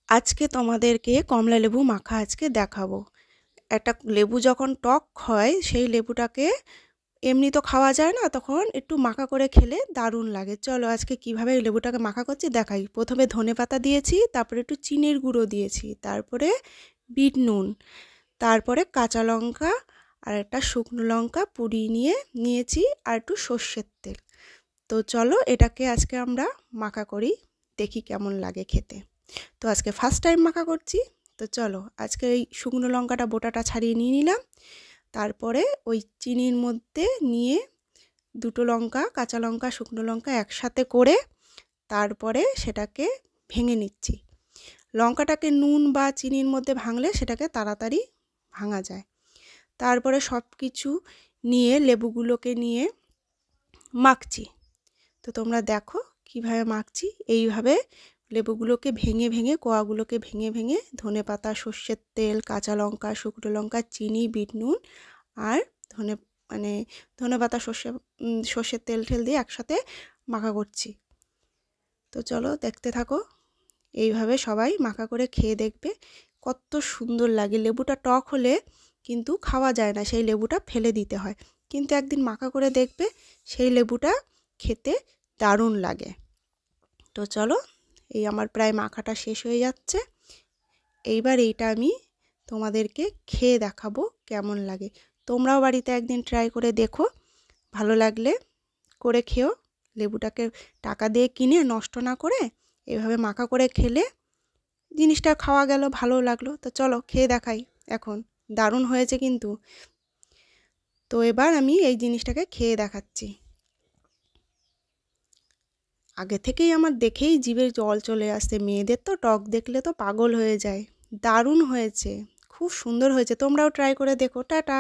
আজকে তোমাদেরকে কমলা লেবু মাখা দেখাবো। একটা লেবু যখন টক হয় সেই লেবুটাকে এমনি তো খাওয়া যায় না, তখন একটু মাখা করে খেলে দারুণ লাগে। চলো আজকে কিভাবে এই লেবুটাকে মাখা করছি দেখাই। প্রথমে ধনেপাতা দিয়েছি, তারপরে একটু চিনির গুঁড়ো দিয়েছি, তারপরে বিট নুন, তারপরে কাঁচা লঙ্কা আর একটা শুকনো লঙ্কা পুড়িয়ে নিয়েছি, আর একটু সর্ষের তেল। তো চলো এটাকে আজকে আমরা মাখা করি, দেখি কেমন লাগে খেতে। তো আজকে ফার্স্ট টাইম মাখা করছি। তো চলো আজকে এই শুকনো লঙ্কাটা বোটাটা ছাড়িয়ে নিয়ে নিলাম, তারপরে ওই চিনির মধ্যে নিয়ে দুটো লঙ্কা, কাঁচা লঙ্কা শুকনো লঙ্কা একসাথে করে তারপরে সেটাকে ভেঙে নিচ্ছি। লঙ্কাটাকে নুন বা চিনির মধ্যে ভাঙলে সেটাকে তাড়াতাড়ি ভাঙা যায়। তারপরে সব কিছু নিয়ে লেবুগুলোকে নিয়ে মাখছি। তো তোমরা দেখো কিভাবে মাখছি। এইভাবে লেবুগুলোকে ভেঙে ভেঙে, কোয়াগুলোকে ভেঙে ভেঙে ধনেপাতা, সর্ষের তেল, কাঁচা লঙ্কা, শুকনো লঙ্কা, চিনি, বিট নুন আর ধনে মানে ধনেপাতা, সর্ষের তেল দিয়ে একসাথে মাখা করছি। তো চলো দেখতে থাকো। এইভাবে সবাই মাখা করে খেয়ে দেখবে কত সুন্দর লাগে। লেবুটা টক হলে কিন্তু খাওয়া যায় না, সেই লেবুটা ফেলে দিতে হয়। কিন্তু একদিন মাখা করে দেখবে সেই লেবুটা খেতে দারুণ লাগে। তো চলো, এই আমার প্রায় মাখাটা শেষ হয়ে যাচ্ছে। এইবার এইটা আমি তোমাদেরকে খেয়ে দেখাবো কেমন লাগে। তোমরাও বাড়িতে একদিন ট্রাই করে দেখো, ভালো লাগলে করে খেও। লেবুটাকে টাকা দিয়ে কিনে নষ্ট না করে এভাবে মাখা করে খেলে জিনিসটা খাওয়া গেল, ভালো লাগলো। তো চলো খেয়ে দেখাই এখন। দারুণ হয়েছে কিন্তু। তো এবার আমি এই জিনিসটাকে খেয়ে দেখাচ্ছি। আগে থেকেই আমার দেখেই জিভে জল চলে আসছে। মেয়েদের তো টক দেখলে তো পাগল হয়ে যায়। দারুণ হয়েছে, খুব সুন্দর হয়েছে। তোমরাও ট্রাই করে দেখো। টাটা।